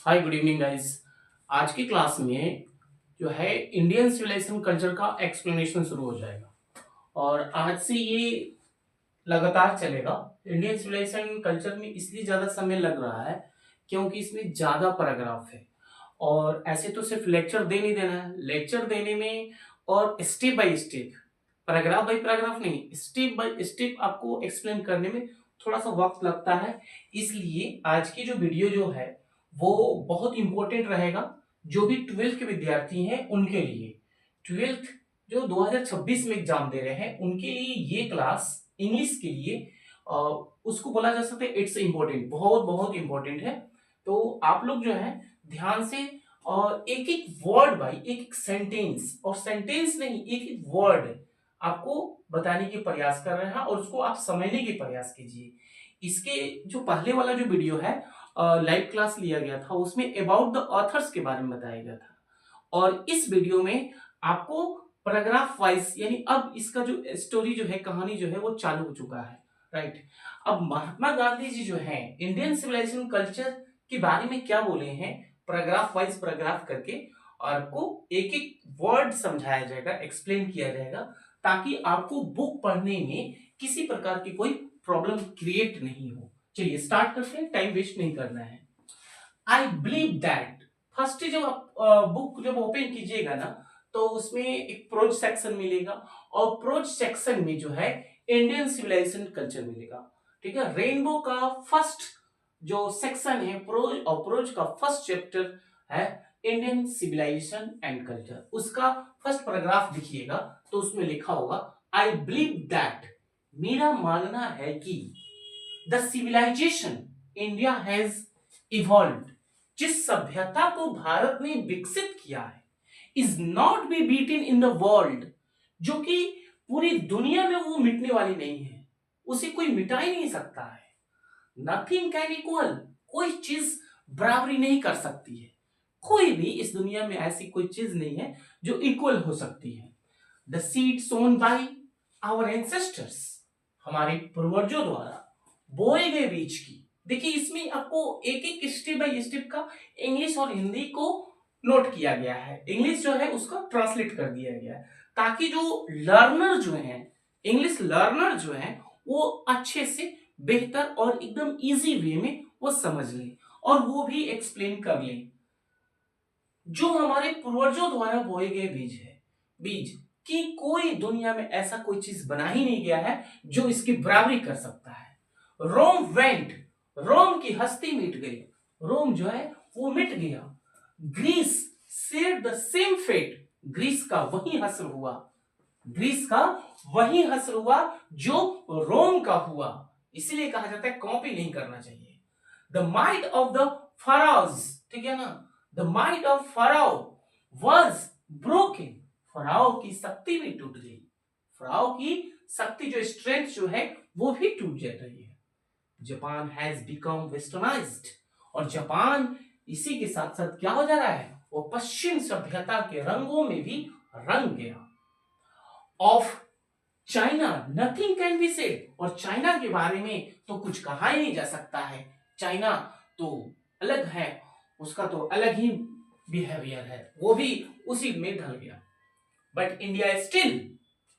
Hi good evening guys. आज की class में जो है इंडियन सिविलाइजेशन कल्चर का एक्सप्लेनेशन शुरू हो जाएगा और आज से ये लगातार चलेगा। इंडियन सिविलाइजेशन कल्चर में इसलिए ज्यादा समय लग रहा है क्योंकि इसमें ज्यादा पैराग्राफ है और ऐसे तो सिर्फ लेक्चर दे नहीं देना है, लेक्चर देने में और step by step, paragraph by paragraph नहीं, स्टेप बाय स्टेप आपको एक्सप्लेन करने में थोड़ा सा वक्त लगता है। इसलिए आज की जो वीडियो जो है वो बहुत इंपॉर्टेंट रहेगा जो भी ट्वेल्थ के विद्यार्थी हैं उनके लिए। ट्वेल्थ जो 2026 में एग्जाम दे रहे हैं उनके लिए ये क्लास इंग्लिश के लिए अ, उसको बोला जा सकता है इट्स इम्पोर्टेंट, बहुत बहुत इंपॉर्टेंट है। तो आप लोग जो है ध्यान से और एक एक वर्ड बाई एक एक सेंटेंस, और सेंटेंस नहीं एक एक वर्ड आपको बताने के प्रयास कर रहे हैं और उसको आप समझने के प्रयास कीजिए। इसके जो पहले वाला जो वीडियो है लाइव क्लास लिया गया था उसमें अबाउट द ऑथर्स के बारे में बताया गया था और इस वीडियो में आपको पैराग्राफ वाइज यानी अब इसका जो स्टोरी जो है, कहानी जो है वो चालू हो चुका है। राइट। अब महात्मा गांधी जी जो है इंडियन सिविलाइजेशन कल्चर के बारे में क्या बोले हैं पैराग्राफ वाइज पैराग्राफ करके, और आपको एक एक वर्ड समझाया जाएगा, एक्सप्लेन किया जाएगा ताकि आपको बुक पढ़ने में किसी प्रकार की कोई प्रॉब्लम क्रिएट नहीं हो। चलिए स्टार्ट करते हैं, टाइम वेस्ट नहीं करना है। आई बिलीव दैट, फर्स्ट जब आप बुक जब ओपन कीजिएगा ना तो उसमें एक प्रोज सेक्शन मिलेगा और प्रोज सेक्शन में जो है इंडियन सिविलाइजेशन कल्चर मिलेगा। ठीक है, रेनबो का फर्स्ट जो सेक्शन है प्रोज, और प्रोज का फर्स्ट चैप्टर है इंडियन सिविलाइजेशन एंड कल्चर। उसका फर्स्ट पैराग्राफ दिखिएगा तो उसमें लिखा होगा आई बिलीव दैट, मेरा मानना है कि the civilization India has evolve, जिस सभ्यता को भारत ने विकसित किया है, is not be beaten in the world, जो कि पूरी दुनिया में वो मिटने वाली नहीं है, उसे कोई मिटा ही नहीं सकता है। नथिंग कैन इक्वल, कोई चीज बराबरी नहीं कर सकती है, कोई भी इस दुनिया में ऐसी कोई चीज नहीं है जो इक्वल हो सकती है। The seed sown by our ancestors, हमारे पूर्वजों द्वारा बोए गए बीज की। देखिए इसमें आपको एक एक स्टेप बाय स्टेप का इंग्लिश और हिंदी को नोट किया गया है, इंग्लिश जो है उसका ट्रांसलेट कर दिया गया है ताकि जो लर्नर जो है, इंग्लिश लर्नर जो है वो अच्छे से बेहतर और एकदम इजी वे में वो समझ ले और वो भी एक्सप्लेन कर ले। जो हमारे पूर्वजों द्वारा बोए गए बीज है, बीज कि कोई दुनिया में ऐसा कोई चीज बना ही नहीं गया है जो इसकी बराबरी कर सकता है। रोम वेंट, रोम की हस्ती मिट गई, रोम जो है वो मिट गया। Greece share the same fate, Greece का वही हश्र हुआ, ग्रीस का वही हश्र हुआ जो रोम का हुआ। इसलिए कहा जाता है कॉपी नहीं करना चाहिए। द माइट ऑफ द फराउज, ठीक है ना, the might of pharaoh was broken, pharaoh की शक्ति भी टूट गई, फराओ की शक्ति जो स्ट्रेंथ जो है वो भी टूट जा रही है। जापान हैज बिकम वेस्टर्नाइज्ड, और जापान इसी के साथ साथ क्या हो जा रहा है, वो पश्चिम सभ्यता के रंगों में भी रंग गया। Of China nothing can be said, और चाइना के बारे में तो कुछ कहा ही नहीं जा सकता है, चाइना तो अलग है, उसका तो अलग ही बिहेवियर है, वो भी उसी में ढल गया। But India still,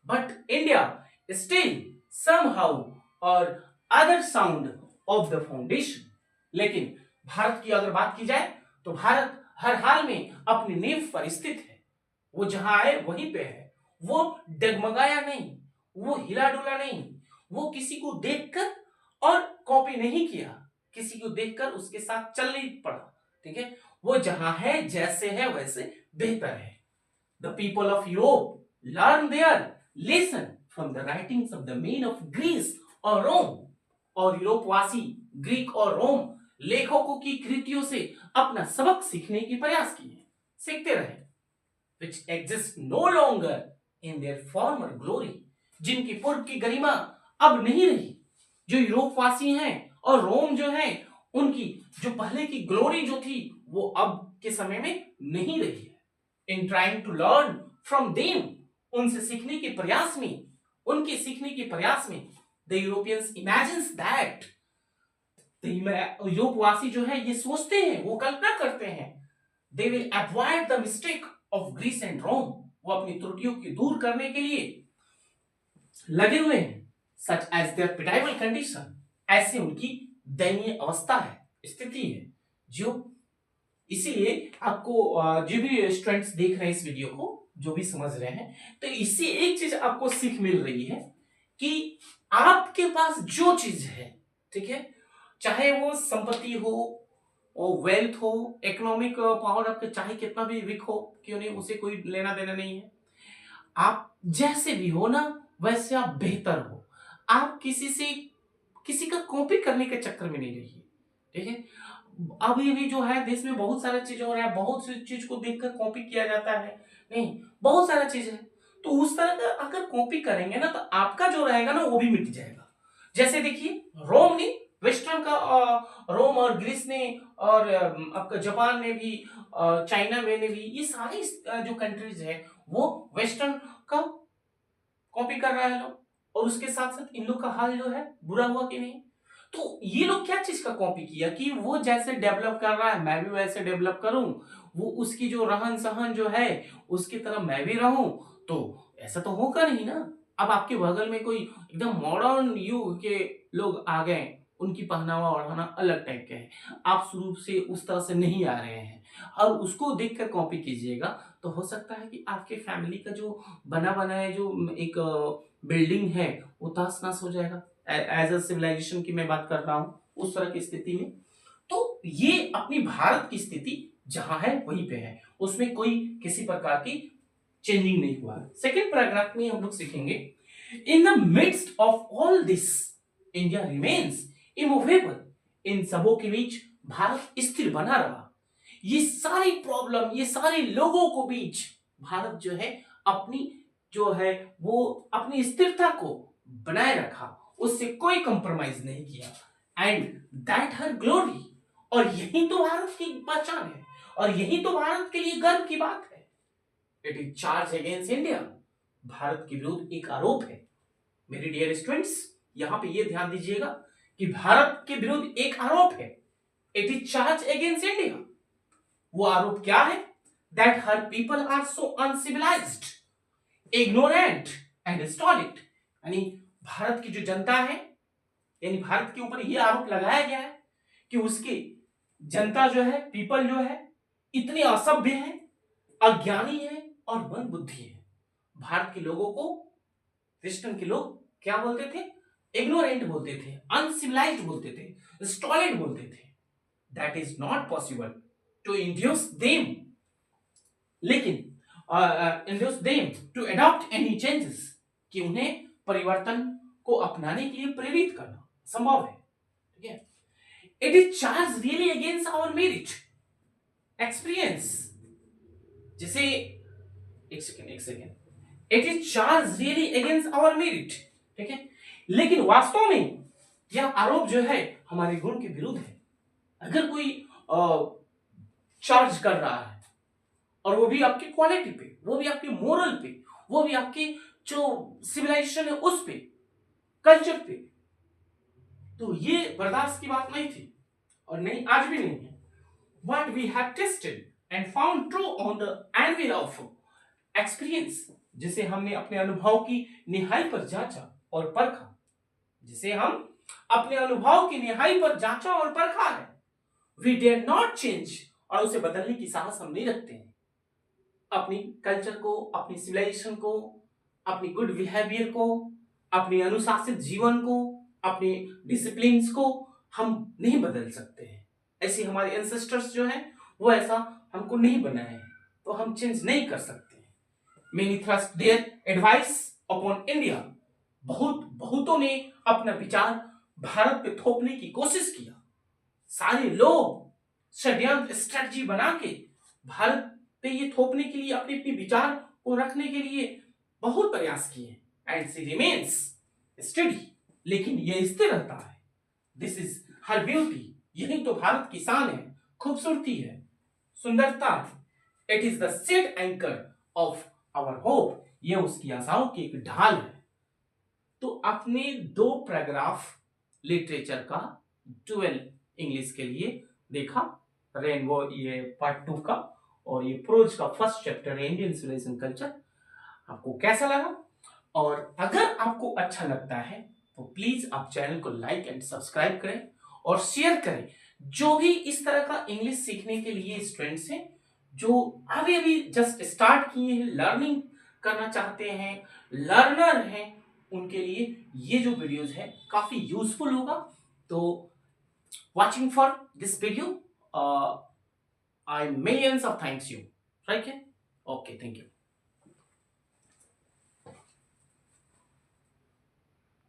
but India still somehow और other sound of the foundation, लेकिन भारत की अगर बात की जाए तो भारत हर हाल में अपनी नींव पर स्थित है, वो जहां आए वहीं पे है, वो डगमगाया नहीं, वो हिला डुला नहीं, वो किसी को देखकर और कॉपी नहीं किया, किसी को देखकर उसके साथ चल नहीं पड़ा। ठीक है, वो जहां है जैसे है वैसे बेहतर है। The people of Europe learn their lesson from the writings of the men of Greece और रोम, और यूरोपवासी ग्रीक और रोम लेखकों की कृतियों से अपना सबक सीखने की प्रयास किए, सीखते रहे। which exist no longer in their former glory, जिनकी पूर्व की गरिमा अब नहीं रही, जो यूरोपवासी हैं और रोम जो है उनकी जो पहले की ग्लोरी जो थी वो अब के समय में नहीं रही है। In trying to learn from them, उनसे सीखने के प्रयास में, उनके सीखने के प्रयास में द यूरोपियंस इमेजिन्स दैट यूरोपवासी जो है ये सोचते हैं, वो कल्पना करते हैं, they will avoid the mistake of Greece and Rome, वो अपनी त्रुटियों की दूर करने के लिए लगे हुए हैं, सच एज देयर पिटाइबल कंडीशन, ऐसे उनकी दयनीय अवस्था है, स्थिति है जो। इसीलिए आपको जो भी स्टूडेंट्स देख रहे हैं इस वीडियो को, जो भी समझ रहे हैं, तो इससे एक चीज आपको सीख मिल रही है कि आपके पास जो चीज है, ठीक है, चाहे वो संपत्ति हो, वो वेल्थ हो, इकोनॉमिक पावर आपके चाहे कितना भी वीक हो क्यों नहीं, उसे कोई लेना देना नहीं है। आप जैसे भी हो ना, वैसे आप बेहतर हो। आप किसी का कॉपी करने के चक्कर में नहीं रहिए, ठीक है। अभी भी जो है देश में बहुत सारा चीज हो रहा है, बहुत सी चीज को देखकर कॉपी किया जाता है, नहीं, बहुत सारा चीज है। तो उस तरह का अगर कॉपी करेंगे ना, तो आपका जो रहेगा ना वो भी मिट जाएगा। जैसे देखिए, रोम ने वेस्टर्न का रोम और ग्रीस ने और आपका जापान ने भी, चाइना में ने भी, ये सारी जो कंट्रीज है वो वेस्टर्न का कॉपी कर रहा है लोग, और उसके साथ साथ इन लोग का हाल जो है बुरा हुआ कि नहीं। तो ये लोग क्या चीज का कॉपी किया कि वो जैसे डेवलप कर रहा है मैं भी वैसे डेवलप करूं, वो उसकी जो रहन सहन जो है उसकी तरह मैं भी रहूं। तो ऐसा तो होगा नहीं ना। अब आपके बगल में कोई एकदम मॉडर्न युग के लोग आ गए, उनकी पहनावा ओढ़ाना अलग टाइप का है, आप शुरू से उस तरह से नहीं आ रहे हैं और उसको देखकर कॉपी कीजिएगा, तो हो सकता है कि आपके फैमिली का जो बना बनाया जो एक बिल्डिंग है वो तहस नहस हो जाएगा। एज अ सिविलाइजेशन की मैं बात कर रहा हूं, उस तरह की स्थिति में। तो ये अपनी भारत की स्थिति जहां है वहीं पे है, उसमें कोई किसी प्रकार की चेंजिंग नहीं हुआ। सेकेंड पैराग्राफ में हम लोग सीखेंगे, in the midst of all this India remains immovable, इन सबों के बीच भारत स्थिर बना रहा। ये सारी प्रॉब्लम, ये सारे लोगों को बीच भारत जो है अपनी जो है वो अपनी स्थिरता को बनाए रखा, उससे कोई कंप्रोमाइज नहीं किया। एंड दैट हर ग्लोरी, और यही तो भारत की पहचान है, और यही तो भारत के लिए गर्व की बात है। It is charge against India, Bharat के विरुद्ध एक आरोप है। मेरे डियर स्टूडेंट्स, यहां पे ये ध्यान दीजिएगा कि भारत के विरुद्ध एक आरोप है, it is charge against India. वो आरोप क्या है? That her people are so uncivilised, ignorant and stolid. यानी भारत की जो जनता है, यानी भारत के ऊपर यह आरोप लगाया गया है कि उसकी जनता जो है, पीपल जो है, इतनी असभ्य है, अज्ञानी है और मंदबुद्धि है। भारत के लोगों को वेस्टर्न के लोग क्या बोलते थे? इग्नोरेंट बोलते थे, अनसिविलाइज्ड बोलते थे, स्टॉलिड बोलते थे। That is not possible to induce them, लेकिन induce them to adopt any changes, कि उन्हें परिवर्तन को अपनाने के लिए प्रेरित करना संभव है, ठीक है। It is charge really against our merit experience, जैसे एक सेकेंड, it is charge really against our merit, ठीक है, लेकिन वास्तव में यह आरोप जो है हमारे गुण के विरुद्ध है। अगर कोई चार्ज कर रहा है, और वो भी आपकी क्वालिटी पे, वो भी आपके मोरल पे, वो भी आपकी जो सिविलाइजेशन है उस पे, कल्चर पे, तो ये बर्दाश्त की बात नहीं थी, और नहीं, आज भी नहीं है। What we have tested and found true on the anvil of experience, जिसे हमने अपने अनुभव की निहाई पर जांचा और परखा, जिसे हम अपने अनुभव की निहाई पर जांचा और परखा है। We dare not change, और उसे बदलने की साहस हम नहीं रखते हैं। अपनी कल्चर को, अपनी सिविलाइजेशन को, अपनी गुड बिहेवियर को, अपनी अनुशासित जीवन को, अपने डिसिप्लिन्स को हम नहीं बदल सकते हैं। ऐसे हमारे एंसेस्टर्स जो हैं वो ऐसा हमको नहीं बनाए हैं, तो हम चेंज नहीं कर सकते हैं। Many thrust their advice upon India, बहुतों ने अपना विचार भारत पे थोपने की कोशिश किया। सारे लोग षड्यंत्र स्ट्रेटजी बना के भारत पे ये थोपने के लिए, अपने अपने विचार को रखने के लिए बहुत प्रयास किए, एंड शी रिमेन्स स्टडी, लेकिन ये स्थिर रहता है। दिस इज हर ब्यूटी, यही तो भारत की शान है, खूबसूरती है, सुंदरता है। It is the sheet anchor of our hope, ये उसकी आशाओं की एक ढाल है। तो अपने 2 पैराग्राफ लिटरेचर का डुअल इंग्लिश के लिए देखा, रेनबो ये पार्ट 2 का, और ये प्रोज का फर्स्ट चैप्टर है इंडियन सिविलाइजेशन कल्चर। आपको कैसा लगा? और अगर आपको अच्छा लगता है तो प्लीज आप चैनल को लाइक एंड सब्सक्राइब करें और शेयर करें। जो भी इस तरह का इंग्लिश सीखने के लिए स्टूडेंट्स हैं, जो अभी अभी जस्ट स्टार्ट किए हैं, लर्निंग करना चाहते हैं, लर्नर हैं, उनके लिए ये जो वीडियोस है काफी यूजफुल होगा। तो watching for this video, I millions of thanks you, right? Okay, thank you.